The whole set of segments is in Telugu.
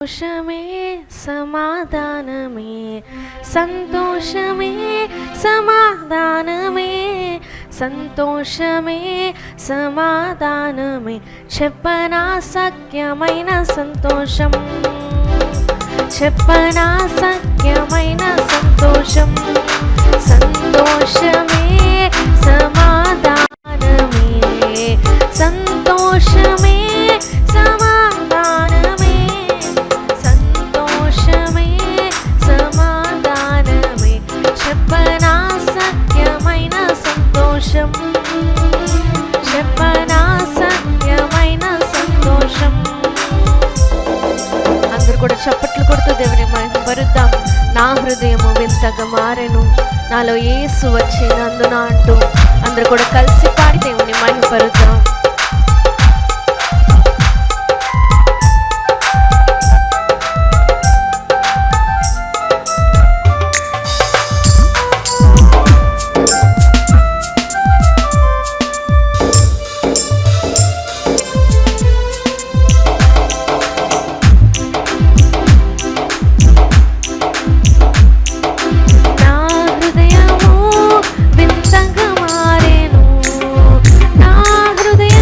సంతోషమే సమాధానమే, సంతోషమే సమాధానమే, సంతోషమే సమాధానమే, చెప్పనా సఖ్యమైన సంతోషం, చెప్పనా సఖ్యమైన సంతోషం, సంతోషమే సమాధానమే, సంతోషమే సమాధానమే, సంతోషమే సమాధానమే, చెప్పనా సఖ్యమైన సంతోషం, చెప్పనా సఖ్యమైన సంతోషం. అందరూ కూడా చప్పట్లు కొడుతూ దేవుని మహిమపరుద్దాం. నా హృదయము వింతగా మారెను, నాలో యేసు వచ్చినందున అంటూ అందరూ కూడా కలిసి పాడి దేవుని మహిమపరుద్దాం. నా హృదయము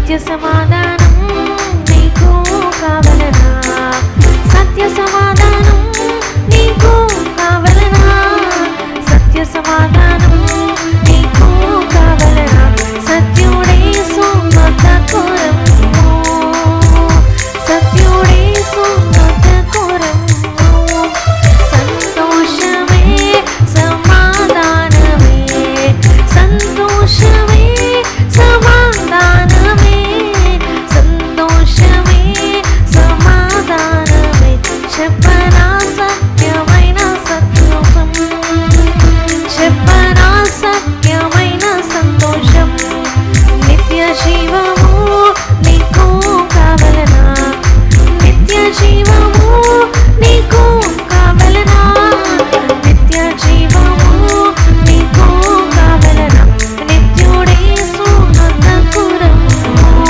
సత్య సమాధానం నీకు కావలనా, సత్య సమాధానం నీకు కావలనా, సత్య సమాధానం నీకు కావలనా, సత్యుడేసు వద్దకు రమ్ము, సత్యుడేసు వద్దకు రమ్ము, సంతోషమే సమాధానమే, సంతోషమే సమాధానమే, సంతోషమే సమాధానమే, చెప్పనా సత్యమైన సంతోషం, చెప్పనా సత్యమైన సంతోషం, నిత్య జీవము నీకు కావలనా, నిత్య జీవము నీకు కావలనా, నిత్య జీవము నీకు కావలనా, నిత్యుడేసు వద్దకు రమ్ము.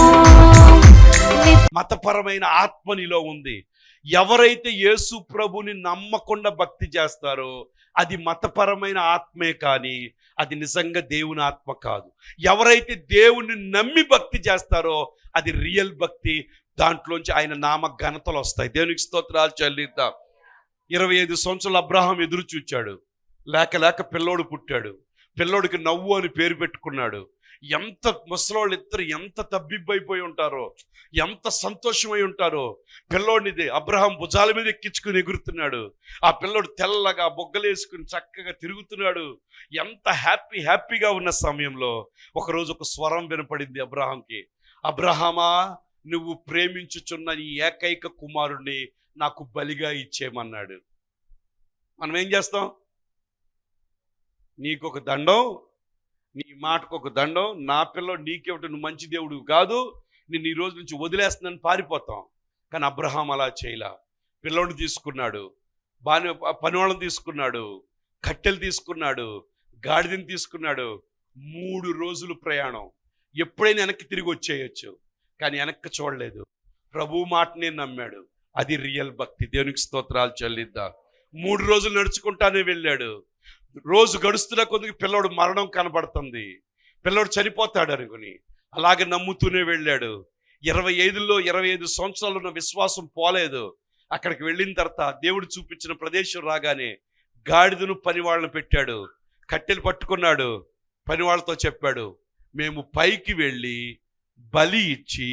మతపరమైన ఆత్మ నీలో ఉంది. ఎవరైతే యేసు ప్రభుని నమ్మకుండా భక్తి చేస్తారో అది మతపరమైన ఆత్మే, కానీ అది నిజంగా దేవుని ఆత్మ కాదు. ఎవరైతే దేవుని నమ్మి భక్తి చేస్తారో అది రియల్ భక్తి. దాంట్లోంచి ఆయన నామ ఘనతలు వస్తాయి. దేవునికి స్తోత్రాలు చెల్లిద్దాం. 25 సంవత్సరాలు అబ్రహాం ఎదురు చూచాడు. లేక పిల్లోడు పుట్టాడు. పిల్లోడికి నవ్వు అని పేరు పెట్టుకున్నాడు. ఎంత ముసలోళ్ళు ఇద్దరు ఎంత తబ్బిబ్బైపోయి ఉంటారో, ఎంత సంతోషమై ఉంటారో. పిల్లోడిని అబ్రహాం భుజాల మీద ఎక్కించుకుని ఎగురుతున్నాడు. ఆ పిల్లోడు తెల్లగా బొగ్గలేసుకుని చక్కగా తిరుగుతున్నాడు. ఎంత హ్యాపీగా ఉన్న సమయంలో ఒకరోజు ఒక స్వరం వినపడింది అబ్రహాంకి. అబ్రహామా, నువ్వు ప్రేమించుచున్న నీ ఏకైక కుమారుణ్ణి నాకు బలిగా ఇచ్చేయమన్నాడు. మనం ఏం చేస్తాం? నీకొక దండం, నీ మాటకు ఒక దండం, నా పిల్లోడు నీకేమిటి, నువ్వు మంచి దేవుడు కాదు, నేను ఈ రోజు నుంచి వదిలేస్తున్నాను పారిపోతాం. కానీ అబ్రహాం అలా చేయలా. పిల్లోడిని తీసుకున్నాడు, పనివాళ్ళని తీసుకున్నాడు, కట్టెలు తీసుకున్నాడు, గాడిదని తీసుకున్నాడు. 3 రోజులు ప్రయాణం. ఎప్పుడైనా వెనక్కి తిరిగి వచ్చేయచ్చు, కానీ వెనక్కి చూడలేదు. ప్రభు మాటనే నమ్మాడు. అది రియల్ భక్తి. దేవునికి స్తోత్రాలు చెల్లిద్దాం. 3 రోజులు నడుచుకుంటానే వెళ్ళాడు. రోజు గడుస్తున్న కొద్దిగా పిల్లోడు మరణం కనబడుతుంది. పిల్లోడు చనిపోతాడు అనుకుని అలాగే నమ్ముతూనే వెళ్ళాడు. 25 సంవత్సరాలు ఉన్న విశ్వాసం పోలేదు. అక్కడికి వెళ్ళిన తర్వాత దేవుడు చూపించిన ప్రదేశం రాగానే గాడిదను పనివాళ్ళని పెట్టాడు. కట్టెలు పట్టుకున్నాడు. పనివాళ్ళతో చెప్పాడు, మేము పైకి వెళ్ళి బలి ఇచ్చి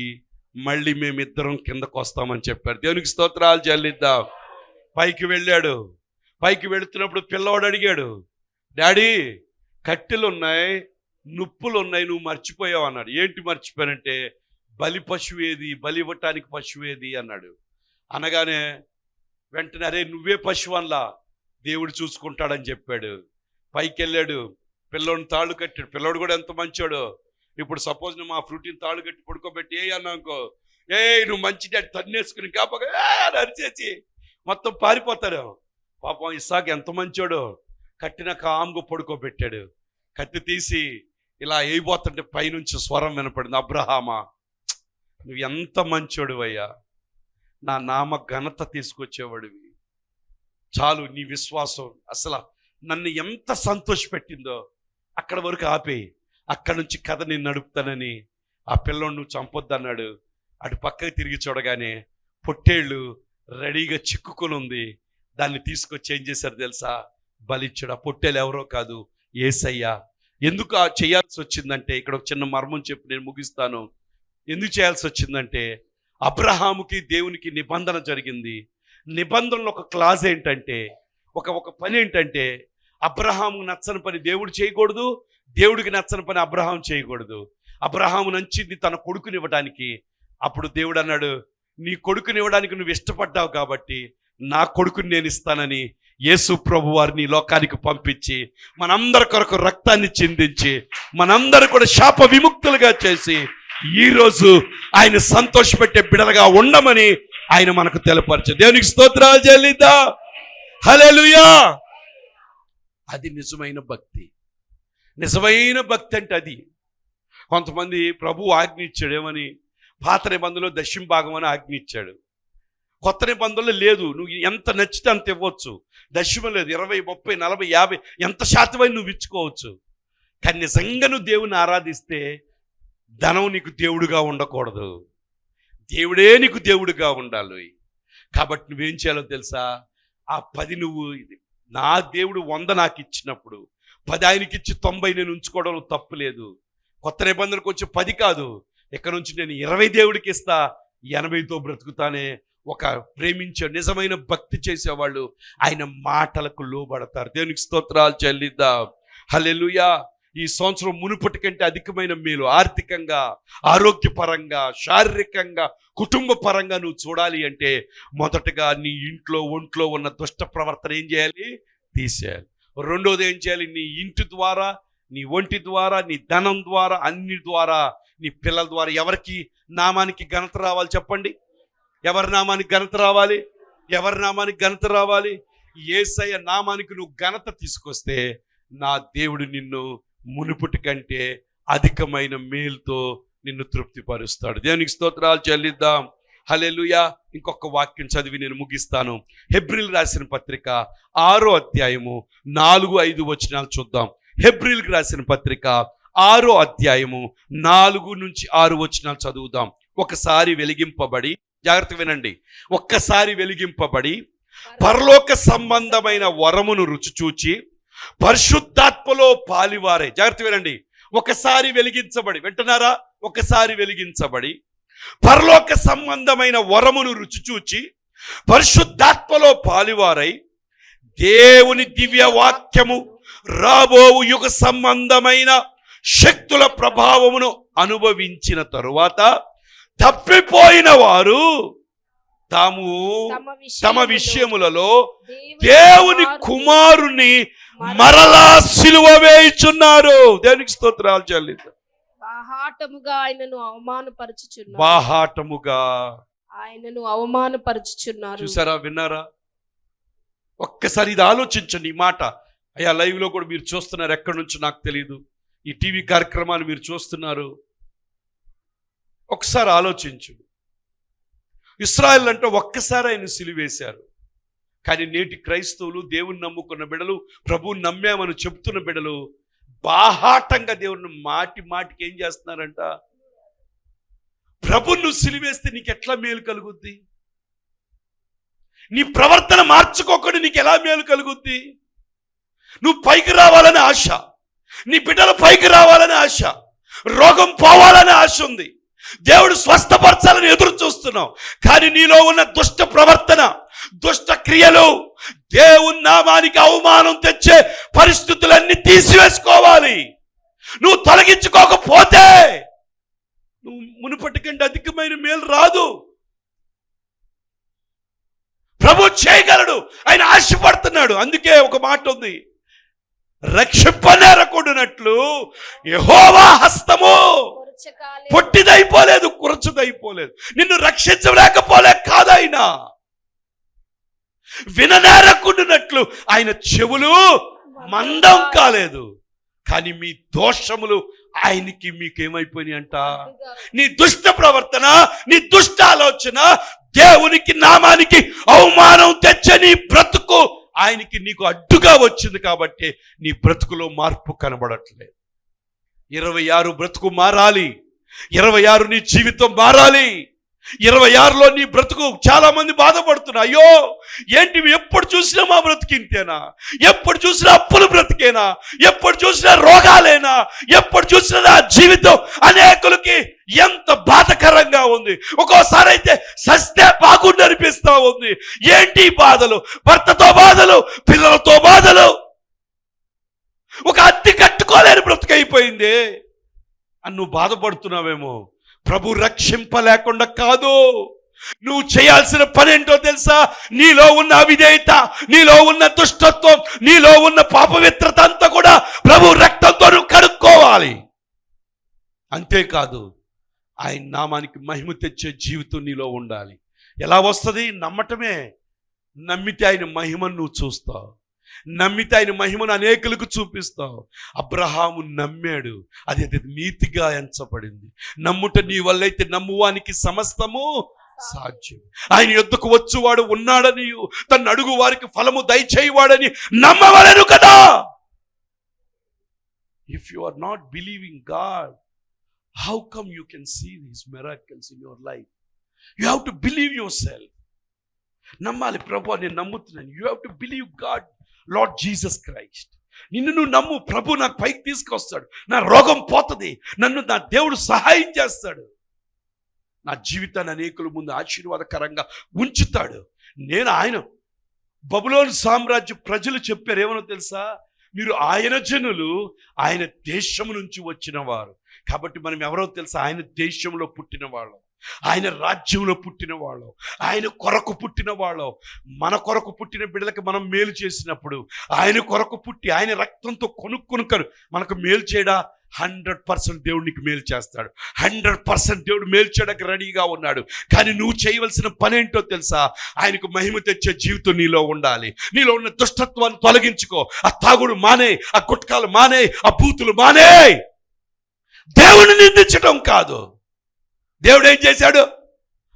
మళ్ళీ మేమిద్దరం కిందకు వస్తామని చెప్పారు. దేవునికి స్తోత్రాలు చెల్లిద్దాం. పైకి వెళ్ళాడు. పైకి వెళుతున్నప్పుడు పిల్లవాడు అడిగాడు, డాడీ కట్టెలు ఉన్నాయి, నుప్పులు ఉన్నాయి, నువ్వు మర్చిపోయావు అన్నాడు. ఏంటి మర్చిపోయానంటే, బలి పశువు ఏది, బలి ఇవ్వటానికి పశువు ఏది అన్నాడు. అనగానే వెంటనే, అరే నువ్వే పశువు అనలా, దేవుడు చూసుకుంటాడని చెప్పాడు. పైకి వెళ్ళాడు. పిల్లోడిని తాళ్ళు కట్టాడు. పిల్లోడు కూడా ఎంత మంచోడు. ఇప్పుడు సపోజ్ నువ్వు మా ఫ్రూటీని తాళ్ళు కట్టి పడుకోబెట్టి అన్నానుకో, నువ్వు మంచి డాడీ తన్నేసుకుని కాపగా అరిచేసి మొత్తం పారిపోతాడు. పాపం ఇస్సాకు ఎంత మంచోడు, కట్టిన కామ్గా పడుకోబెట్టాడు. కత్తి తీసి ఇలా వేయబోతుంటే పైనుంచి స్వరం వినపడింది, అబ్రహామా నువ్వు ఎంత మంచోడు అయ్యా, నా నామ ఘనత తీసుకొచ్చేవాడివి, చాలు నీ విశ్వాసం అసలు నన్ను ఎంత సంతోషపెట్టిందో అక్కడ వరకు ఆపేయి, అక్కడి నుంచి కథ నేను నడుపుతానని. ఆ పిల్లోడు నువ్వు చంపొద్దన్నాడు. అటు పక్కకి తిరిగి చూడగానే పొట్టేళ్ళు రెడీగా చిక్కుకొని ఉంది. దాన్ని తీసుకొచ్చి ఏం చేశారు తెలుసా, బలిచ్చాడు. ఆ పొట్టేలు ఎవరో కాదు, యేసయ్య. ఎందుకు చేయాల్సి వచ్చిందంటే, ఇక్కడ ఒక చిన్న మర్మం చెప్పి నేను ముగిస్తాను. ఎందుకు చేయాల్సి వచ్చిందంటే, అబ్రహాముకి దేవునికి నిబంధన జరిగింది. నిబంధనలో ఒక క్లాజ్ ఏంటంటే, ఒక పని ఏంటంటే, అబ్రహాము నచ్చని పని దేవుడు చేయకూడదు, దేవుడికి నచ్చని పని అబ్రహాం చేయకూడదు. అబ్రహాము నచ్చింది తన కొడుకుని ఇవ్వడానికి. అప్పుడు దేవుడు అన్నాడు, నీ కొడుకుని ఇవ్వడానికి నువ్వు ఇష్టపడ్డావు కాబట్టి నా కొడుకుని నేను ఇస్తానని యేసు ప్రభు వారిని లోకానికి పంపించి మనందరి కొరకు రక్తాన్ని చిందించి మనందరూ కూడా శాప విముక్తులుగా చేసి ఈరోజు ఆయన సంతోషపెట్టే బిడలుగా ఉండమని ఆయన మనకు తెలపరచు. దేవునికి స్తోత్రాలు చెల్లిద్దాం. హల్లెలూయా. అది నిజమైన భక్తి. నిజమైన భక్తి అంటే అది. కొంతమంది ప్రభు ఆజ్ఞ ఇచ్చాడు ఏమని, పాత నిబంధనలో దశమ భాగం అని ఆజ్ఞ ఇచ్చాడు. కొత్త నిబంధనలో లేదు, నువ్వు ఎంత నచ్చితే అంత ఇవ్వచ్చు. దశమ లేదు, 20, 30, 40, 50 ఎంత శాతమై నువ్వు ఇచ్చుకోవచ్చు. కానీ నిజంగా నువ్వు దేవుని ఆరాధిస్తే ధనం నీకు దేవుడుగా ఉండకూడదు, దేవుడే నీకు దేవుడుగా ఉండాలి. కాబట్టి నువ్వేం చేయాలో తెలుసా? ఆ 10 నువ్వు, నా దేవుడు 100 నాకు ఇచ్చినప్పుడు 10 ఆయనకి ఇచ్చి 90 నేను ఉంచుకోవడం తప్పు లేదు. కొత్త నిబంధనకు వచ్చి 10 కాదు, ఇక్కడ నుంచి నేను 20 దేవుడికి ఇస్తా, 80తో బ్రతుకుతానే. ఒక ప్రేమించే నిజమైన భక్తి చేసేవాళ్ళు ఆయన మాటలకు లోబడతారు. దేవునికి స్తోత్రాలు చెల్లిద్దాం. హల్లెలూయా. ఈ సంవత్సరం మునుపటి కంటే అధికమైన మేలు, ఆర్థికంగా, ఆరోగ్యపరంగా, శారీరకంగా, కుటుంబ పరంగా నువ్వు చూడాలి అంటే మొదటగా నీ ఇంట్లో ఒంట్లో ఉన్న దుష్ట ప్రవర్తన ఏం చేయాలి? తీసేయాలి. రెండోది ఏం చేయాలి? నీ ఇంటి ద్వారా, నీ ఒంటి ద్వారా, నీ ధనం ద్వారా, అన్ని ద్వారా, నీ పిల్లల ద్వారా ఎవరికి నామానికి ఘనత రావాలి చెప్పండి? ఎవరి నామానికి ఘనత రావాలి? ఎవరి నామానికి ఘనత రావాలి? యేసయ్య నామానికి నువ్వు ఘనత తీసుకొస్తే నా దేవుడు నిన్ను మునుపటి కంటే అధికమైన మేలుతో నిన్ను తృప్తిపరుస్తాడు. దేవునికి స్తోత్రాలు చెల్లిద్దాం. హల్లెలూయా. ఇంకొక వాక్యం చదివి నేను ముగిస్తాను. హెబ్రీలు రాసిన పత్రిక 6వ అధ్యాయము 4-5 వచనాలు చూద్దాం. హెబ్రీలకు రాసిన పత్రిక 6వ అధ్యాయము 4-6 వచనాలు చదువుదాం. ఒకసారి వెలిగింపబడి, జాగ్రత్త వినండి, ఒక్కసారి వెలిగింపబడి పరలోక సంబంధమైన వరమును రుచి చూచి పరిశుద్ధాత్మలో పాలివారే. జాగ్రత్త వినండి, ఒకసారి వెలిగించబడి, వింటున్నారా? ఒకసారి వెలిగించబడి పరలోక సంబంధమైన వరమును రుచి చూచి పరిశుద్ధాత్మలో పాలివారై దేవుని దివ్య వాక్యము రాబోవు యుగ సంబంధమైన శక్తుల ప్రభావమును అనుభవించిన తరువాత తప్పిపోయిన వారు తమ విషయములలో దేవుని కుమారుని మరలా సిలువ వేయుచున్నారు. దేవునికి స్తోత్రాలు చెల్లిద్దాం. బాహాటముగా ఆయనను అవమానపరచుచున్నారు. బాహాటముగా ఆయనను అవమానపరచుచున్నారు. చూసారా? విన్నారా? ఒక్కసారి ఇది ఆలోచించండి. ఈ మాట అయ్యా లైవ్ లో కూడా మీరు చూస్తున్నారు, ఎక్కడి నుంచి నాకు తెలియదు, ఈ టీవీ కార్యక్రమాన్ని మీరు చూస్తున్నారు. ఒకసారి ఆలోచించు. ఇశ్రాయేల్ అంటే ఒక్కసారి ఆయన సిలువేశారు. కానీ నేటి క్రైస్తవులు, దేవుని నమ్ముకున్న బిడలు, ప్రభువుని నమ్మామని చెప్తున్న బిడలు బాహాటంగా దేవుని మాటికి ఏం చేస్తున్నారంట? ప్రభువును నువ్వు సిలువేస్తే నీకు ఎట్లా మేలు కలుగుద్ది? నీ ప్రవర్తన మార్చుకోకుండా నీకు ఎలా మేలు కలుగుద్ది? నువ్వు పైకి రావాలని ఆశ, నీ బిడ్డలు పైకి రావాలని ఆశ, రోగం పోవాలని ఆశ ఉంది, దేవుడు స్వస్థపరచాలని ఎదురు చూస్తున్నావు. కానీ నీలో ఉన్న దుష్ట ప్రవర్తన, దుష్ట క్రియలు, దేవుని నామానికి అవమానం తెచ్చే పరిస్థితులన్నీ తీసివేసుకోవాలి. నువ్వు తొలగించుకోకపోతే నువ్వు మునుపటి కంటే అధికమైన మేలు రాదు. ప్రభు చేయగలడు, ఆయన ఆశపడుతున్నాడు. అందుకే ఒక మాట ఉంది, రక్షింపనేరకుండానట్లు యెహోవా హస్తము పొట్టిదైపోలేదు, కురచుదైపోలేదు. నిన్ను రక్షించలేకపోలే కాదాయన. విననేరకుండానట్లు ఆయన చెవులు మందం కాలేదు. కానీ మీ దోషములు ఆయనకి మీకేమైపోయినాయి అంట? నీ దుష్ట ప్రవర్తన, నీ దుష్ట ఆలోచన దేవునికి నామానికి అవమానం తెచ్చే నీ బ్రతుకు ఆయనకి నీకు అడ్డుగా వచ్చింది. కాబట్టి నీ బ్రతుకులో మార్పు కనబడట్లేదు. 26 బ్రతుకు మారాలి. 26 నీ జీవితం మారాలి. 26లో నీ బ్రతుకు చాలా మంది బాధపడుతున్నా, అయ్యో ఏంటి ఎప్పుడు చూసినా మా బ్రతికింతేనా, ఎప్పుడు చూసినా అప్పులు బ్రతికేనా, ఎప్పుడు చూసినా రోగాలేనా, ఎప్పుడు చూసినా నా జీవితం అనేకులకి ఎంత బాధకరంగా ఉంది. ఒక్కోసారి అయితే సస్తే బాగుండి అనిపిస్తా ఉంది. ఏంటి బాధలు? భర్తతో బాధలు, పిల్లలతో బాధలు, ఒక అద్దె కట్టుకోలేని బ్రతుకైపోయింది అని నువ్వు బాధపడుతున్నావేమో. ప్రభు రక్షింపలేకుండా కాదు. నువ్వు చేయాల్సిన పని ఏంటో తెలుసా? నీలో ఉన్న అవిధేయత, నీలో ఉన్న దుష్టత్వం, నీలో ఉన్న పాపవిత్రత అంతా కూడా ప్రభు రక్తంతో నువ్వు కడుక్కోవాలి. అంతేకాదు ఆయన నామానికి మహిమ తెచ్చే జీవితం నీలో ఉండాలి. ఎలా వస్తుంది? నమ్మటమే. నమ్మితే ఆయన మహిమను నువ్వు చూస్తావు, నమ్మితే ఆయన మహిమను అనేకులకు చూపిస్తావు. అబ్రహాము నమ్మాడు, అది నీతిగా ఎంచబడింది. నమ్ముట నీ వల్లైతే నమ్మువానికి సమస్తము సాధ్యం. ఆయన యొద్దకు వచ్చువాడు ఉన్నాడని, తన అడుగు వారికి ఫలము దయచేయవాడని నమ్మవలెను కదా. If you are not believing God, How come you can see these miracles in your life? You have to believe yourself. నమ్మాలి, ప్రభు నేను నమ్ముతున్నాను. You have to believe God, lord Jesus Christ. నిన్ను నువ్వు నమ్ము, ప్రభు నాకు పైకి తీసుకొస్తాడు, నా రోగం పోతుంది, నన్ను నా దేవుడు సహాయం చేస్తాడు, నా జీవితాన్ని అనేకుల ముందు ఆశీర్వాదకరంగా ఉంచుతాడు. నేను ఆయన బబులోను సామ్రాజ్య ప్రజలు చెప్పారు ఏమనో తెలుసా? మీరు ఆయన జనులు, ఆయన దేశం నుంచి వచ్చిన వారు. కాబట్టి మనం ఎవరో తెలుసా? ఆయన దేశంలో పుట్టిన వాళ్ళం, ఆయన రాజ్యంలో పుట్టిన వాళ్ళం, ఆయన కొరకు పుట్టిన వాళ్ళం. మన కొరకు పుట్టిన బిడ్డలకి మనం మేలు చేసినప్పుడు, ఆయన కొరకు పుట్టి ఆయన రక్తంతో కొనుక్కొనుకరు మనకు మేలు చేయడా? 100% దేవుడికి మేలు చేస్తాడు. 100% దేవుడు మేలు చేయడానికి రెడీగా ఉన్నాడు. కానీ నువ్వు చేయవలసిన పని ఏంటో తెలుసా? ఆయనకు మహిమ తెచ్చే జీవితం నీలో ఉండాలి. నీలో ఉన్న దుష్టత్వాన్ని తొలగించుకో. ఆ తాగుడు మానే, ఆ గుట్కాలు మానే, ఆ బూతులు మానే. దేవుడిని నిందించడం కాదు. దేవుడు ఏం చేశాడు?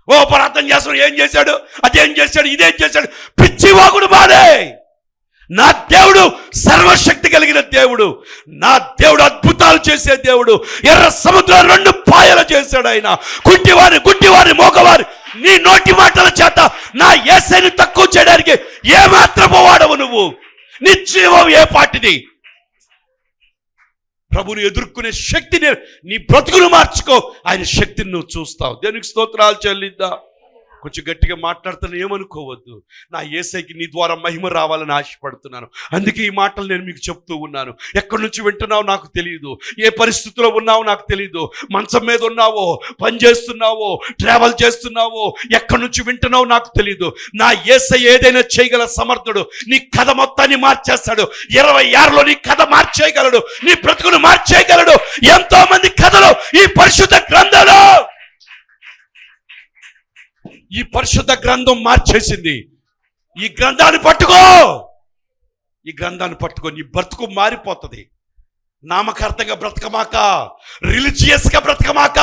ఓ ప్రార్థన చేస్తాడు, ఏం చేశాడు, అదేం చేశాడు, ఇదేం చేశాడు, పిచ్చి వాగుడు మానే. నా దేవుడు సర్వశక్తి కలిగిన దేవుడు. నా దేవుడు అద్భుతాలు చేసే దేవుడు. ఎర్ర సముద్రం 2 పాయలు చేశాడు ఆయన. గుడ్డివారి మోగవారి నీ నోటి మాటల చేత నా యేసయ్యను తక్కువ చేయడానికి ఏమాత్రమో వాడవు నువ్వు. నీ జీవం ఏ పాటిది? ప్రభుని ఎదుర్కొనే శక్తిని, నీ బ్రతుకును మార్చుకో. ఆయన శక్తిని నువ్వు చూస్తావు. దేవునికి స్తోత్రాలు చెల్లిద్దా. కొంచెం గట్టిగా మాట్లాడుతాను, ఏమనుకోవద్దు. నా యేసయ్యకి నీ ద్వారా మహిమ రావాలని ఆశపడుతున్నాను. అందుకే ఈ మాటలు నేను మీకు చెప్తూ ఉన్నాను. ఎక్కడి నుంచి వింటున్నావు నాకు తెలియదు, ఏ పరిస్థితిలో ఉన్నావో నాకు తెలియదు. మంచం మీద ఉన్నావో, పని చేస్తున్నావో, ట్రావెల్ చేస్తున్నావో, ఎక్కడి నుంచి వింటున్నావో నాకు తెలియదు. నా యేసయ్య ఏదైనా చేయగల సమర్థుడు. నీ కథ మొత్తాన్ని మార్చేస్తాడు. 26లో నీ కథ మార్చేయగలడు, నీ బ్రతుకును మార్చేయగలడు. ఎంతో మంది కథలు ఈ పరిశుద్ధ గ్రంథంలో, ఈ పరిశుద్ధ గ్రంథం మార్చేసింది. ఈ గ్రంథాన్ని పట్టుకో, ఈ గ్రంథాన్ని పట్టుకో. నీ బ్రతుకు మారిపోతుంది. నామకార్థంగా బ్రతకమాక, రిలీజియస్గా బ్రతకమాక,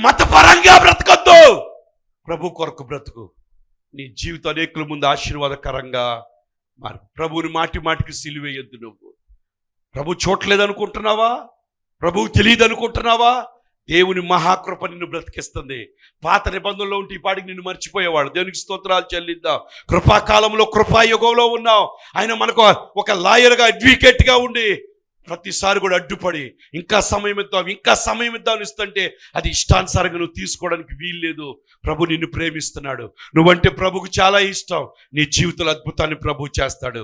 మతపరంగా బ్రతకొద్దు. ప్రభు కొరకు బ్రతుకు. నీ జీవితం అనేకుల ముందు ఆశీర్వాదకరంగా మారు. ప్రభువుని మాటికి సిలువేయొద్దు. నువ్వు ప్రభు చూడలేదనుకుంటున్నావా? ప్రభువు తెలియదు అనుకుంటున్నావా? దేవుని మహాకృప నిన్ను బ్రతికిస్తుంది. పాత నిబంధనలో ఉంటే ఈ పాటికి నిన్ను మర్చిపోయేవాడు. దేవునికి స్తోత్రాలు చెల్లిద్దాం. కృపాకాలంలో, కృపాయుగంలో ఉన్నావు. ఆయన మనకు ఒక లాయర్గా, అడ్వకేట్గా ఉండి ప్రతిసారి కూడా అడ్డుపడి ఇంకా సమయం ఇద్దాం ఇస్తుంటే అది ఇష్టానుసారంగా నువ్వు తీసుకోవడానికి వీల్లేదు. ప్రభు నిన్ను ప్రేమిస్తున్నాడు. నువ్వంటే ప్రభుకు చాలా ఇష్టం. నీ జీవితంలో అద్భుతాన్ని ప్రభు చేస్తాడు.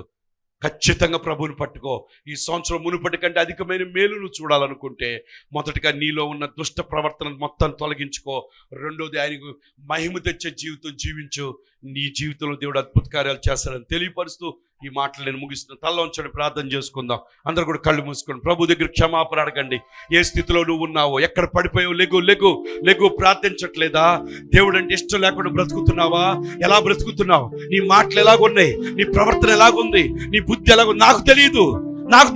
ఖచ్చితంగా ప్రభువుని పట్టుకో. ఈ సంవత్సరం మునుపటి కంటే అధికమైన మేలును చూడాలనుకుంటే మొదటిగా నీలో ఉన్న దుష్ట ప్రవర్తన మొత్తం తొలగించుకో. రెండోది ఆయనకు మహిమ తెచ్చే జీవితం జీవించు. నీ జీవితంలో దేవుడు అద్భుత కార్యాలు చేస్తాడని తెలియపరుస్తూ ఈ మాటలు నేను ముగిస్తున్నాను. తలలో ఉంచండి, ప్రార్థన చేసుకుందాం. అందరూ కూడా కళ్ళు మూసుకోండి. ప్రభు దగ్గర క్షమాపణ అడగండి. ఏ స్థితిలో నువ్వు ఉన్నావో, ఎక్కడ పడిపోయావు, లెగు. ప్రార్థించట్లేదా? దేవుడు అంటే ఇష్టం లేకుండా బ్రతుకుతున్నావా? ఎలా బ్రతుకుతున్నావు? నీ మాటలు ఎలాగున్నాయి? నీ ప్రవర్తన ఎలాగుంది? నీ బుద్ధి ఎలాగుంది? నాకు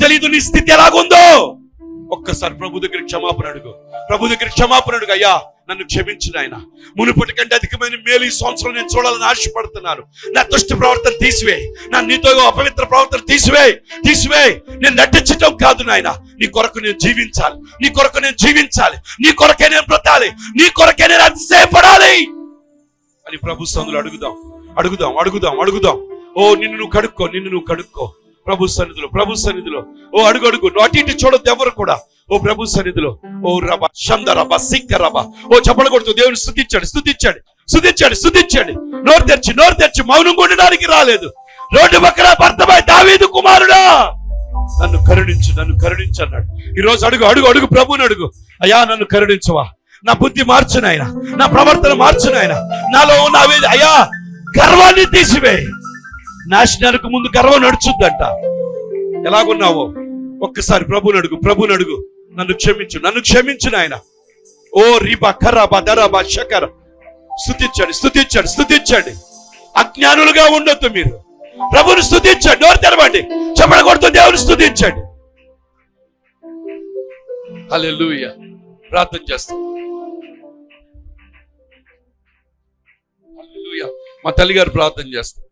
తెలియదు నీ స్థితి ఎలాగుందో. ఒక్కసారి ప్రభు దగ్గర క్షమాపణ అడుగు. అయ్యా నన్ను క్షమించిన ఆయన, మునుపటి కంటే అధికమైన మేలు ఈ సంవత్సరం నేను చూడాలని ఆశపడుతున్నాను. నా దుష్ట ప్రవర్తన తీసివేయి, నా నీతో అపవిత్ర ప్రవర్తన తీసివేయి. నేను నటించటం కాదు నాయన, నీ కొరకు నేను జీవించాలి, నీ కొరకే నేను బ్రతాలి, నీ కొరకే నేను అతిశయపడాలి అని ప్రభు సన్నిధిలో అడుగుదాం. ఓ నిన్ను నువ్వు కడుక్కో ప్రభు సన్నిధిలో. ఓ అడుగు. అటు ఇటు చూడొద్దు ఎవరు కూడా. ఓ ప్రభు సన్నిధిలో. ఓ రబ శందరబ సిక్కరబ. ఓ చప్పలు కొడుతూ దేవుని స్తుతించాడు. నోరు తెరిచి మౌనంగా ఉండడానికి రాలేదు. రోడ్డు పక్కన భర్తమై దావీదు కుమారుడా నన్ను కరుణించు అన్నాడు. ఈ రోజు అడుగు ప్రభుని అడుగు. అయ్యా నన్ను కరుణించవా, నా బుద్ధి మార్చు నాయన, నా ప్రవర్తన మార్చు నాయన, నాలో ఉన్న అయ్యా గర్వాన్ని తీసివేయి. నాశనానికి ముందు గర్వం నడుచుద్దంట. ఎలాగున్నావో ఒక్కసారి ప్రభుని అడుగు. నన్ను క్షమించు నాయన. ఓ రిబా ఖరాబా దరాబా శకర. స్తుతించండి. అజ్ఞానులుగా ఉండొద్దు మీరు. ప్రభుని స్తుతించండి. నోరు తెరవండి, చప్పట్లు కొడుతూ దేవుని స్తుతించండి. హల్లెలూయా. ప్రార్థన చేస్తాం. హల్లెలూయా. మా తల్లి గారు ప్రార్థన చేస్తారు.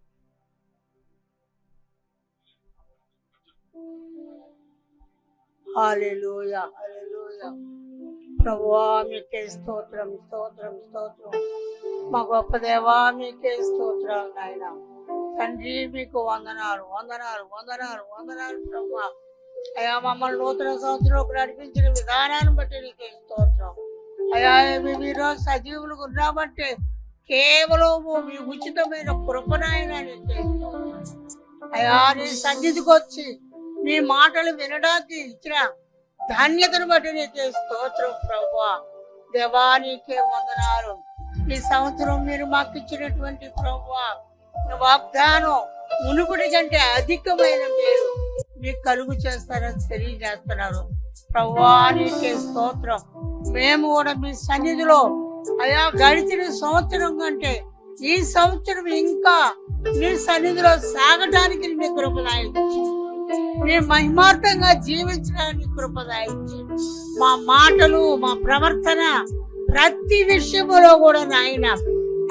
హల్లెలూయా. ప్రభువా మీకే స్తోత్రం స్తోత్రం స్తోత్రం. మా గొప్ప దేవా మీకే స్తోత్రాలు నాయన. తండ్రి మీకు వందనాలు వందనాలు వందనాలు వందనాలు ప్రభువా. అయ్యా మమ్మల్ని నూతన సంవత్సరంలోకి నడిపించిన విధానాన్ని బట్టి నీకే స్తోత్రం. అయ్యా మేము ఈరోజు సజీవులుగా ఉన్నామంటే కేవలము మీ ఉచితమైన కృపనాయన నీకే స్తోత్రం. అయ్యా నీ సన్నిధికి వచ్చి నీ మాటలు వినడానికి ఇచ్చిన ధాన్యతను బట్టి నీకే స్తోత్రం ప్రభువా. దేవా నీకే వందనాలు. ఈ సంవత్సరం మీరు మాకు ఇచ్చినటువంటి ప్రభువా వాగ్దానం మునుపటి కంటే అధికమైన మీరు మీకు కలుగు చేస్తారని తెలియజేస్తున్నారు ప్రభువా. నీకే స్తోత్రం. మేము కూడా మీ సన్నిధిలో అయా గడిచిన సంవత్సరం కంటే ఈ సంవత్సరం ఇంకా నీ సన్నిధిలో సాగటానికి నీ కృపదాయించి, నీ మహిమార్థంగా జీవించడానికి కృపదాయించి, మా మాటలు మా ప్రవర్తన ప్రతి విషయములో కూడా నాయన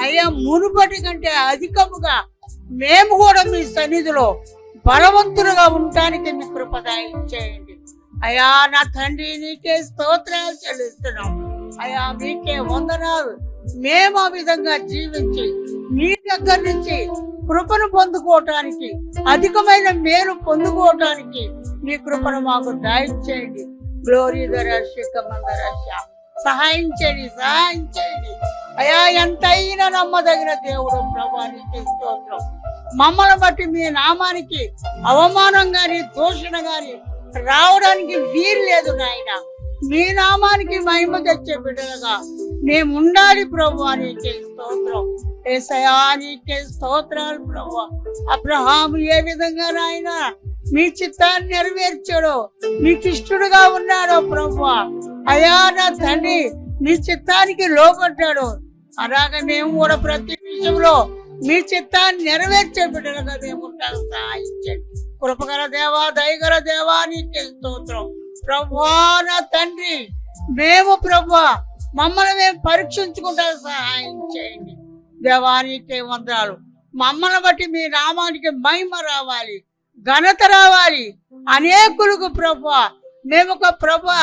అయ్యా మునుపటి కంటే అధికముగా మేము కూడా మీ సన్నిధిలో బలవంతులుగా ఉండటానికి మీ కృపదాయించేయండి అయ్యా. నా తండ్రి నీకే స్తోత్రాలు చెల్లిస్తున్నాం అయ్యా. మీకే వందనాలు. మేము ఆ విధంగా జీవించి మీ దగ్గర నుంచి కృపను పొందుకోవటానికి, అధికమైన మేలు పొందుకోవటానికి మీ కృపను మాకు దయచేయండి. గ్లోరీ దరాశ సహాయం చేయండి, సహాయం చేయండి అయ్యా. ఎంతైనా నమ్మదగిన దేవుడు ప్రభువా నీకే స్తోత్రం. మమ్మల్ని బట్టి మీ నామానికి అవమానం గాని దూషణ గాని రావడానికి వీలు లేదు నాయన. మీ నామానికి మహిమ తెచ్చే బిడ్డలుగా మేము ఉండాలి ప్రభువా నీకే స్తోత్రం. యేసయ్యా నీకే స్తోత్రాలు ప్రభువా. అబ్రహాము ఏ విధంగా నాయన మీ చిత్తాన్ని నెరవేర్చాడో, మీకు ఇష్టడుగా ఉన్నాడో ప్రభువా అయ్యా నా తండ్రి మీ చిత్తానికి లోబడ్డాడు. అలాగే మేము కూడా ప్రతి విషయంలో మీ చిత్తాన్ని నెరవేర్చే బిడ్డలుగా మేము ఉంటాము. సహాయించండి కృపగల దేవా, దయగల దేవా నీకే స్తోత్రం ప్రభువా. నా తండ్రి మేము ప్రభువా మమ్మల్ని మేము పరీక్షించుకుంటాం, సహాయం చేయండి దేవా. నీకే వందనాలు. మమ్మల్ని బట్టి మీ నామానికి మహిమ రావాలి, ఘనత రావాలి. అనేకులకు ప్రభువా మేము ఒక ప్రభువా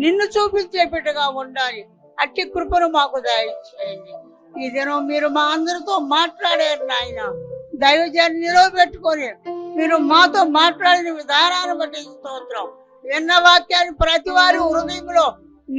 నిన్ను చూపించే బిడ్డగా ఉండాలి. అట్టి కృపను మాకు దయచేయండి. ఈ దినం మీరు మా అందరితో మాట్లాడారు నాయన. దైవజాన్ని నిలవబెట్టుకొని మీరు మాతో మాట్లాడిన విధానాన్ని బట్టి స్తోత్రం. విన్న వాక్యాన్ని ప్రతి వారి హృదయంలో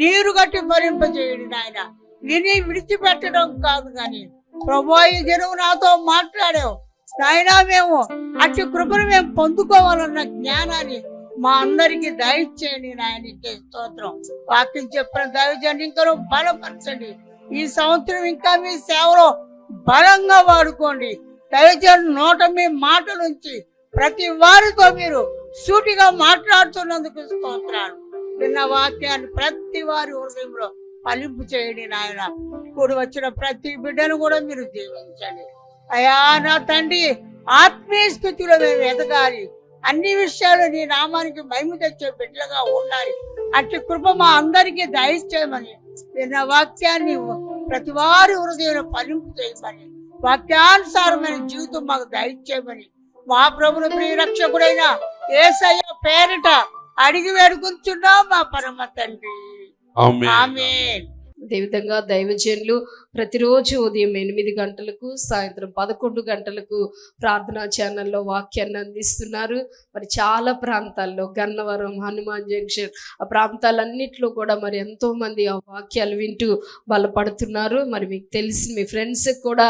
నీరు గట్టి భరింపజేయండి నాయన. విని విడిచిపెట్టడం కాదు కానీ ప్రభువా ఈ దినం నాతో మాట్లాడావు నాయన. మేము అట్టి కృపను మేము పొందుకోవాలన్న జ్ఞానాన్ని మా అందరికి దయచేయండి నాయనకే స్తోత్రం. వాక్యం చెప్పిన దైవజాన్ని ఇంకా బలపరచండి. ఈ సంవత్సరం ఇంకా మీ సేవలో బలంగా వాడుకోండి. దైవజన్ నోట మీ మాట నుంచి ప్రతి వారితో మీరు సూటిగా మాట్లాడుతున్నందుకు స్తోత్రాలు. విన్న వాక్యాన్ని ప్రతి వారి హృదయంలో ఫలింపు చేయండి నాయన. కూడి వచ్చిన ప్రతి బిడ్డను కూడా మీరు దీవించండి అయ్యా. నా తండ్రి ఆత్మీయ స్థితిలో మేము ఎదగాలి. అన్ని విషయాలు నీ నామానికి మహిమ తెచ్చే బిడ్డలుగా ఉండాలి. అట్టి కృప మా అందరికీ దయచేయమని, విన్న వాక్యాన్ని ప్రతి వారి హృదయంలో ఫలింపు చేయమని, వాక్యానుసారమైన జీవితం మాకు దయచేయమని మా ప్రభుని ప్రియ రక్షకుడైన యేసయ్య పేరిట అడిగి వేడుకుంటున్నాం మా పరమ తండ్రి. ఆమేన్. అదేవిధంగా దైవజనులు ప్రతిరోజు ఉదయం 8 గంటలకు సాయంత్రం 11 గంటలకు ప్రార్థనా ఛానల్లో వాక్యాన్ని అందిస్తున్నారు. మరి చాలా ప్రాంతాల్లో గన్నవరం, హనుమాన్ జంక్షన్ ఆ ప్రాంతాలన్నింటిలో కూడా మరి ఎంతో మంది ఆ వాక్యాలు వింటూ బలపడుతున్నారు. మరి మీకు తెలిసి మీ ఫ్రెండ్స్కి కూడా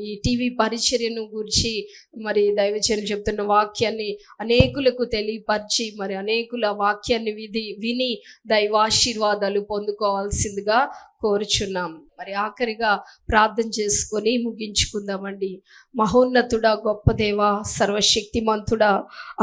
ఈ టీవీ పరిచర్యను గురించి మరి దైవజనులు చెప్తున్న వాక్యాన్ని అనేకులకు తెలియపరిచి మరి అనేకుల వాక్యాన్ని విని దైవాశీర్వాదాలు పొందుకోవాల్సిందిగా కోరుచున్నాం. మరి ఆఖరిగా ప్రార్థన చేసుకొని ముగించుకుందామండి. మహోన్నతుడా, గొప్ప దేవా, సర్వశక్తిమంతుడా,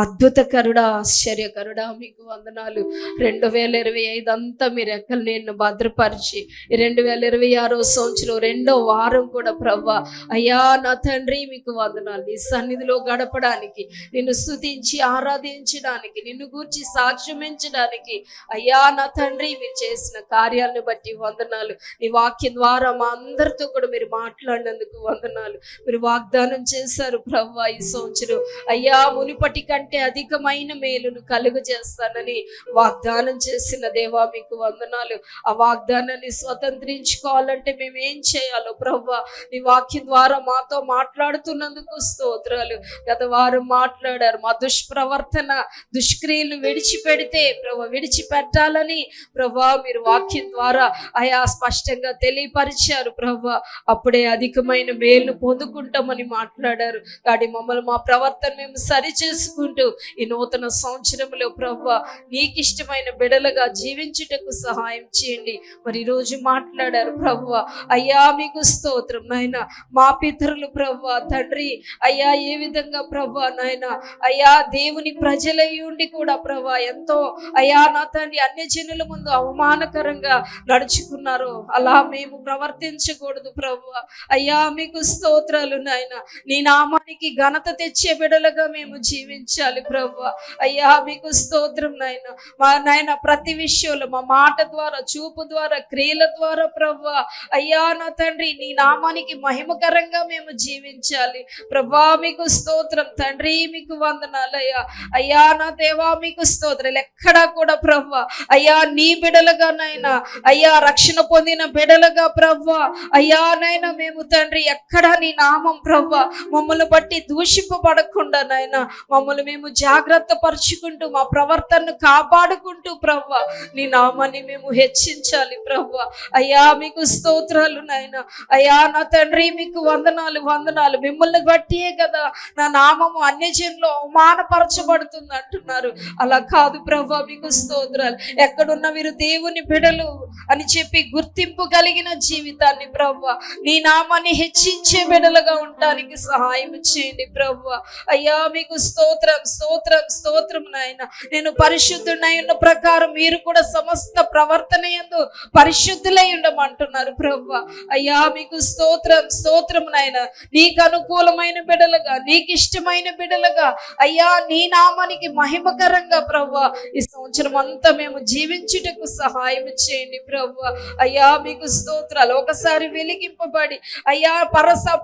అద్భుతకరుడా, ఆశ్చర్యకరుడా మీకు వందనాలు. 2025 అంతా మీరు ఎక్కలు నేను భద్రపరిచి 2026వ సంవత్సరం 2వ వారం కూడా ప్రభువా అయ్యా నా తండ్రి మీకు వందనాలు. నీ సన్నిధిలో గడపడానికి, నిన్ను స్తుతించి ఆరాధించడానికి, నిన్ను గూర్చి సాక్ష్యమించడానికి అయ్యా నా తండ్రి మీరు చేసిన కార్యాలను బట్టి వందనాలు వందనాలు. నీ వాక్యం ద్వారా మా అందరితో కూడా మీరు మాట్లాడినందుకు వందనాలు. మీరు వాగ్దానం చేశారు ప్రభువా ఈ సంవత్సరం అయ్యా మునుపటి కంటే అధికమైన మేలును కలుగజేస్తానని వాగ్దానం చేసిన దేవా మీకు వందనాలు. ఆ వాగ్దానాన్ని స్వతంత్రించుకోవాలంటే మేము ఏం చేయాలో ప్రభువా నీ వాక్యం ద్వారా మాతో మాట్లాడుతున్నందుకు స్తోత్రాలు. గత వారం మాట్లాడారు, మా దుష్ప్రవర్తన దుష్క్రియలు విడిచిపెడితే ప్రభు విడిచిపెట్టాలని ప్రభా మీరు వాక్యం ద్వారా అయా స్పష్టంగా తెలియపరిచారు ప్రభా. అప్పుడే అధికమైన మేలు పొందుకుంటామని మాట్లాడారు. కానీ మమ్మల్ని మా ప్రవర్తన మేము సరి చేసుకుంటూ ఈ నూతన సంవత్సరంలో ప్రభా నీకు ఇష్టమైన బిడలుగా జీవించుటకు సహాయం చేయండి. మరి ఈరోజు మాట్లాడారు ప్రభువా అయ్యా మీకు స్తోత్రం నాయన. మా పితరులు ప్రభువా తండ్రి అయ్యా ఏ విధంగా ప్రభువా నాయన అయ్యా దేవుని ప్రజలై ఉండి కూడా ప్రభా ఎంతో అయ్యా నా తండ్రి అన్యజనుల ముందు అవమానకరంగా నడుచుకున్నారు. అలా మేము ప్రవర్తించకూడదు ప్రభువా అయ్యా మీకు స్తోత్రాలు నాయన. నీ నామానికి ఘనత తెచ్చే బిడలుగా మేము జీవించాలి ప్రభువా అయ్యా మీకు స్తోత్రం నాయన. మా నాయన ప్రతి విషయంలో మా మాట ద్వారా చూపు ద్వారా క్రియల ద్వారా ప్రభువా అయ్యా నా తండ్రి నీ నామానికి మహిమకరంగా మేము జీవించాలి ప్రభా మీకు స్తోత్రం తండ్రి మీకు వందనాలయ్యా. అయ్యా నా దేవా మీకు స్తోత్రాలు. ఎక్కడా కూడా ప్రభువా అయ్యా నీ బిడలుగా నైనా అయ్యా రక్షణ పొందిన బిడలుగా ప్రభువా అయ్యా నైనా మేము తండ్రి ఎక్కడా నీ నామం ప్రభువా మమ్మల్ని బట్టి దూషింపబడకుండా నైనా మమ్మల్ని మేము జాగ్రత్త పరుచుకుంటూ మా ప్రవర్తనను కాపాడుకుంటూ ప్రభువా నీ నామాన్ని మేము హెచ్చించాలి ప్రభువా అయ్యా మీకు స్తోత్రాలు నాయన. అయ్యా నా తండ్రి మీకు వందనాలు వందనాలు. మిమ్మల్ని బట్టియే కదా నా నామము అన్యజనులు అవమానపరచబడుతుంది అంటున్నారు. అలా కాదు ప్రభువా మీకు స్తోత్రాలు. ఎక్కడున్న వీరు దేవుని బిడలు అని చెప్పి గుర్తింపు కలిగిన జీవితాన్ని ప్రభువా నీ నామాన్ని హెచ్చించే బిడలుగా ఉండడానికి సహాయం చేయండి ప్రభువా అయ్యా మీకు స్తోత్రం స్తోత్రం స్తోత్రం నాయన. నేను పరిశుద్ధుడై ఉన్న ప్రకారం మీరు కూడా సమస్త ప్రవర్తన యందు పరిశుద్ధులై ఉండమంటున్నారు ప్రభువా అయ్యా మీకు స్తోత్రం స్తోత్రం నాయన. నీకు అనుకూలమైన బిడలుగా నీకు ఇష్టమైన బిడలుగా అయ్యా నీ నామానికి మహిమకరంగా ప్రభువా ఈ సంవత్సరం అంతా మేము జీవించుటకు సహాయం చేయండి ప్రభువా అయ్యా మీకు స్తోత్రాలు. ఒకసారి వెలిగింపబడి అయ్యా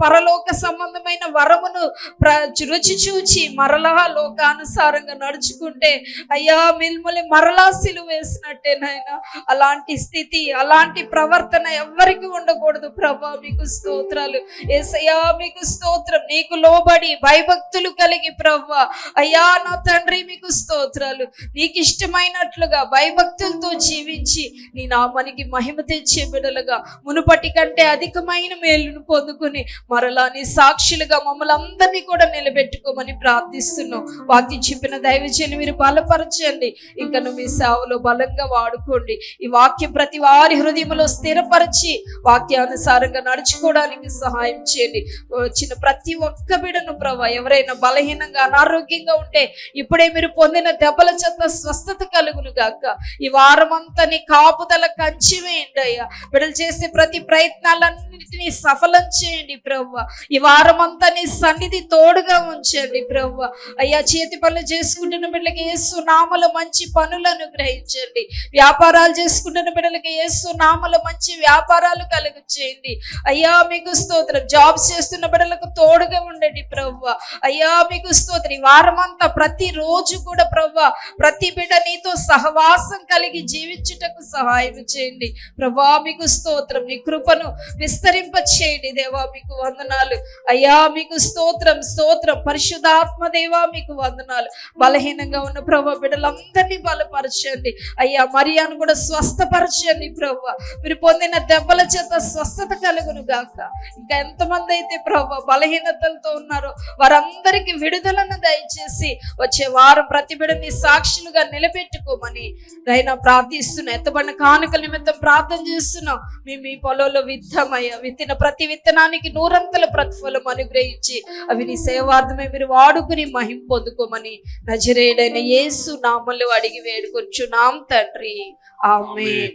పరలోక సంబంధమైన వరమును రుచి చూచి మరలా లోకానుసారంగా నడుచుకుంటే అయ్యా మిమ్మల్ని మరలా సిలువ వేసినట్టే నాయన. అలాంటి స్థితి అలాంటి ప్రవర్తన ఎవ్వరికి ఉండకూడదు ప్రభా మీకు స్తోత్రాలు. యేసయ్యా మీకు స్తోత్రం. నీకు లోబడి భయభక్తులు కలిగి ప్రభువా అయ్యా నా తండ్రి మీకు స్తోత్రాలు. నీకు ఇష్టమైనట్లుగా భయభక్తులతో జీవించి నీ నామానికి మహిమ తెచ్చే బిడలుగా మునుపటి కంటే అధికమైన మేలును పొందుకుని మరలా నీ సాక్షులుగా మమ్మల్ని అందరినీ కూడా నిలబెట్టుకోమని ప్రార్థిస్తున్నాం. వాక్యం చెప్పిన దైవజనులు మీరు బలపరచండి. ఇంకా మీ సేవలో బలంగా వాడుకోండి. ఈ వాక్యం ప్రతి వారి హృదయంలో స్థిరపరిచి వాక్యానుసారంగా నడుచుకోవడానికి సహాయం చేయండి. వచ్చిన ప్రతి ఒక్క బిడను ప్రభా ఎవరైనా బలహీనంగా అనారోగ్యంగా ఉంటే ఇప్పుడే మీరు పొందిన దెబ్బల చేత స్వస్థత కలుగును గాక. ఈ వారం అంతా నీ కాపుదల కంచి వేయండి అయ్యా. బిడ్డలు చేసే ప్రతి ప్రయత్నాలన్నింటినీ సఫలం చేయండి ప్రభువా. ఈ వారం అంతా నీ సన్నిధి తోడుగా ఉంచండి ప్రభువా అయ్యా. చేతి పనులు చేసుకుంటున్న బిడ్డలకి యేసు నామములో మంచి పనులను గ్రహించండి. వ్యాపారాలు చేసుకుంటున్న బిడ్డలకి యేసు నామములో మంచి వ్యాపారాలు కలుగు చేయండి అయ్యా మీకు స్తోత్రం. జాబ్స్ చేస్తున్న బిడ్డలకు తోడుగా ఉండండి ప్రభువా అయ్యా మీకు స్తోత్రం. ఈ వారం అంతా ప్రతి రోజు కూడా ప్రభువా ప్రతి బిడ్డ నీతో సహవాసం కలిగి జీవించుటకు సహాయం చేయండి ప్రభువా మీకు స్తోత్రం. నీ కృపను విస్తరింప చేయండి దేవా మీకు వందనాలు అయ్యా మీకు స్తోత్రం స్తోత్రం. పరిశుద్ధాత్మ దేవా మీకు వందనాలు. బలహీనంగా ఉన్న ప్రభువా బిడ్డలందరినీ బలపరచండి అయ్యా. మరియాను కూడా స్వస్థపరచండి ప్రభువా. మీరు పొందిన దెబ్బల చేత స్వస్థత కలుగును గాక. ఇంకా ఎంతమంది అయితే ప్రభువా బలహీనతలతో ఉన్నారో వారందరికీ విడుదలను దయచేసి వచ్చే వారం ప్రతి బిడ్డని సాక్షులుగా నిలబెట్టుకోమని నైనా ప్రార్థిస్తున్నా. ఎత్తబడిన కానుకల నిమిత్తం ప్రార్థన చేస్తున్నాం. మేము మీ పొలంలో విత్తమయ్యా. విత్తిన ప్రతి విత్తనానికి నూరంతల ప్రతిఫలం అనుగ్రహించి అవి నీ సేవార్థమే మీరు వాడుకుని మహిమ పొందుకోమని నజరేయుడైన యేసు నామములో అడిగి వేడుకొచ్చున్నాం తండ్రి. ఆమేన్.